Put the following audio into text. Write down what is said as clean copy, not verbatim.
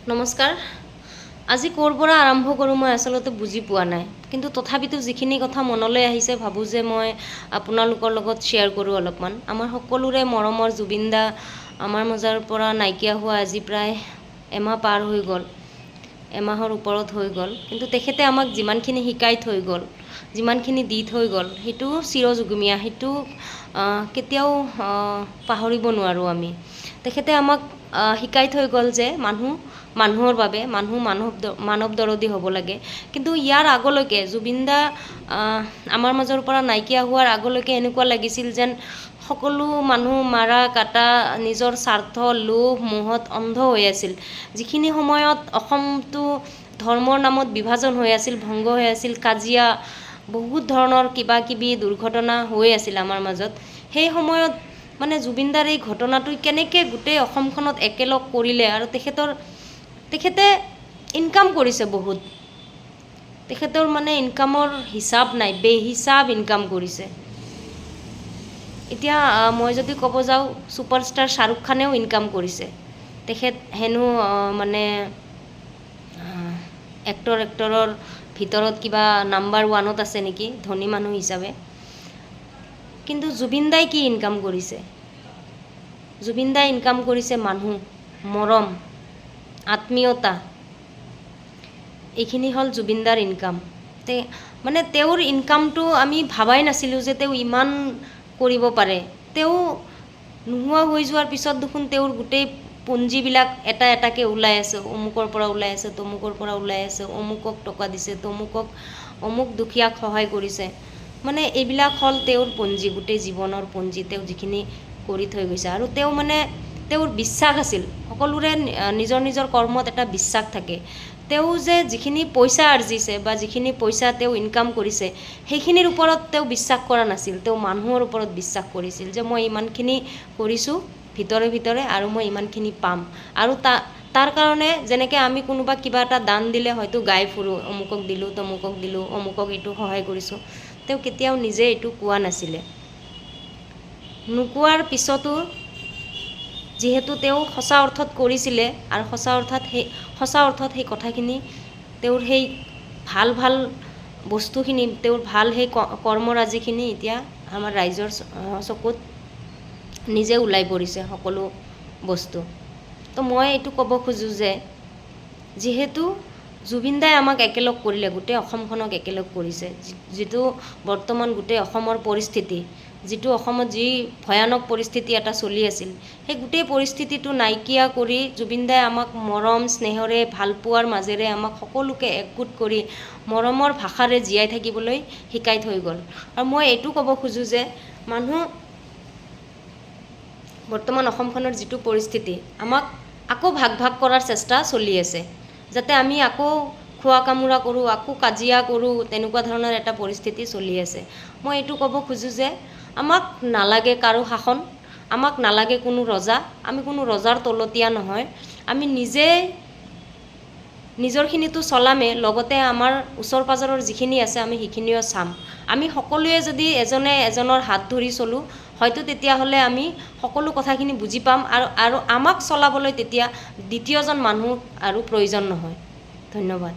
নমস্কাৰ। আজি ক'ৰ পৰা আৰম্ভ কৰোঁ মই আচলতে বুজি পোৱা নাই, কিন্তু তথাপিতো যিখিনি কথা মনলৈ আহিছে ভাবোঁ যে মই আপোনালোকৰ লগত শ্বেয়াৰ কৰোঁ অলপমান। আমাৰ সকলোৰে মৰমৰ জুবিন দা আমাৰ মাজৰ পৰা নাইকিয়া হোৱা আজি প্ৰায় এমাহ পাৰ হৈ গ'ল, এমাহৰ ওপৰত হৈ গ'ল। কিন্তু তেখেতে আমাক যিমানখিনি শিকাই থৈ গ'ল, যিমানখিনি দি থৈ গ'ল, সেইটো চিৰযুগমীয়া, সেইটো কেতিয়াও পাহৰিব নোৱাৰোঁ আমি। তেখেতে আমাক শিকাই থৈ গ'ল যে মানুহৰ বাবে মানৱ দৰদী হ'ব লাগে। কিন্তু ইয়াৰ আগলৈকে জুবিন দা আমাৰ মাজৰ পৰা নাইকিয়া হোৱাৰ আগলৈকে এনেকুৱা লাগিছিল যেন সকলো মানুহ মাৰা কাটা নিজৰ স্বাৰ্থ লোভ মোহত অন্ধ হৈ আছিল। যিখিনি সময়ত অসমটো ধৰ্মৰ নামত বিভাজন হৈ আছিল, ভংগ হৈ আছিল, কাজিয়া বহুত ধৰণৰ কিবা কিবি দুৰ্ঘটনা হৈ আছিল আমাৰ মাজত, সেই সময়ত মানে জুবিন দাৰ এই ঘটনাটো কেনেকৈ গোটেই অসমখনত একেলগ কৰিলে। আৰু তেখেতে ইনকাম কৰিছে বহুত, তেখেতৰ মানে ইনকামৰ হিচাপ নাই, বেহিচাপ ইনকাম কৰিছে। এতিয়া মই যদি ক'ব যাওঁ, ছুপাৰষ্টাৰ শ্বাহৰুখ খানেও ইনকাম কৰিছে। তেখেত হেনো মানে এক্টৰৰ ভিতৰত কিবা নাম্বাৰ 1ত আছে নেকি ধনী মানুহ হিচাপে। কিন্তু জুবিন দাই কি ইনকাম কৰিছে? জুবিন দাই ইনকাম কৰিছে মানুহ, মৰম, আত্মীয়তা। এইখিনি হ'ল জুবিন দাৰ ইনকাম। মানে তেওঁৰ ইনকামটো আমি ভাবাই নাছিলোঁ যে তেওঁ ইমান কৰিব পাৰে। তেওঁ নোহোৱা হৈ যোৱাৰ পিছত দেখোন তেওঁৰ গোটেই পুঞ্জীবিলাক এটা এটাকৈ ওলাই আছে, অমুকৰ পৰা ওলাই আছে, তমুকৰ পৰা ওলাই আছে, অমুকক টকা দিছে, অমুক দুখীয়াক সহায় কৰিছে। মানে এইবিলাক হ'ল তেওঁৰ পুঞ্জী, গোটেই জীৱনৰ পুঞ্জী, তেওঁ যিখিনি কৰি থৈ গৈছে। আৰু তেওঁৰ বিশ্বাস আছিল, সকলোৰে নিজৰ নিজৰ কৰ্মত এটা বিশ্বাস থাকে। তেওঁ যে যিখিনি পইচা আৰ্জিছে বা যিখিনি পইচা তেওঁ ইনকাম কৰিছে, সেইখিনিৰ ওপৰত তেওঁ বিশ্বাস কৰা নাছিল। তেওঁ মানুহৰ ওপৰত বিশ্বাস কৰিছিল যে মই ইমানখিনি কৰিছোঁ ভিতৰে আৰু মই ইমানখিনি পাম। আৰু তাৰ কাৰণে যেনেকৈ আমি কোনোবা কিবা এটা দান দিলে হয়তো গাই ফুৰোঁ, অমুকক দিলোঁ, তমুকক দিলোঁ, অমুকক এইটো সহায় কৰিছোঁ, তেওঁ কেতিয়াও নিজে এইটো কোৱা নাছিলে। নোকোৱাৰ পিছতো যিহেতু তেওঁ সঁচা অৰ্থত কৰিছিলে, আৰু সঁচা অৰ্থত সেই কথাখিনি, তেওঁৰ সেই ভাল বস্তুখিনি, তেওঁৰ ভাল সেই কৰ্মৰাজিখিনি এতিয়া আমাৰ ৰাইজৰ চকুত নিজে ওলাই পৰিছে সকলো বস্তু। তো মই এইটো ক'ব খোজোঁ যে যিহেতু জুবিন দাই আমাক একেলগ কৰিলে, গোটেই অসমখনক একেলগ কৰিছে, যিটো বৰ্তমান গোটেই অসমৰ পৰিস্থিতি, যিটো অসমত যি ভয়ানক পৰিস্থিতি এটা চলি আছিল, সেই গোটেই পৰিস্থিতিটো নাইকিয়া কৰি জুবিন দাই আমাক মৰম স্নেহৰে ভালপোৱাৰ মাজেৰে আমাক সকলোকে একগোট কৰি মৰমৰ ভাষাৰে জীয়াই থাকিবলৈ শিকাই থৈ গ'ল। আৰু মই এইটো ক'ব খোজোঁ যে বৰ্তমান অসমখনৰ যিটো পৰিস্থিতি, আমাক আকৌ ভাগ কৰাৰ চেষ্টা চলি আছে, যাতে আমি আকৌ খোৱা কামোৰা কৰোঁ, আকৌ কাজিয়া কৰোঁ, তেনেকুৱা ধৰণৰ এটা পৰিস্থিতি চলি আছে। মই এইটো ক'ব খোজোঁ যে আমাক নালাগে কাৰো শাসন, আমাক নালাগে কোনো ৰজা, আমি কোনো ৰজাৰ তলতীয়া নহয়। আমি নিজে নিজৰখিনিতো চলামেই, লগতে আমাৰ ওচৰ পাজৰৰ যিখিনি আছে আমি সেইখিনিও চাম। আমি সকলোৱে যদি এজনে এজনৰ হাত ধৰি চলোঁ, হয়তো তেতিয়াহ'লে আমি সকলো কথাখিনি বুজি পাম, আৰু আমাক চলাবলৈ তেতিয়া দ্বিতীয়জন মানুহ আৰু প্ৰয়োজন নহয়। ধন্যবাদ।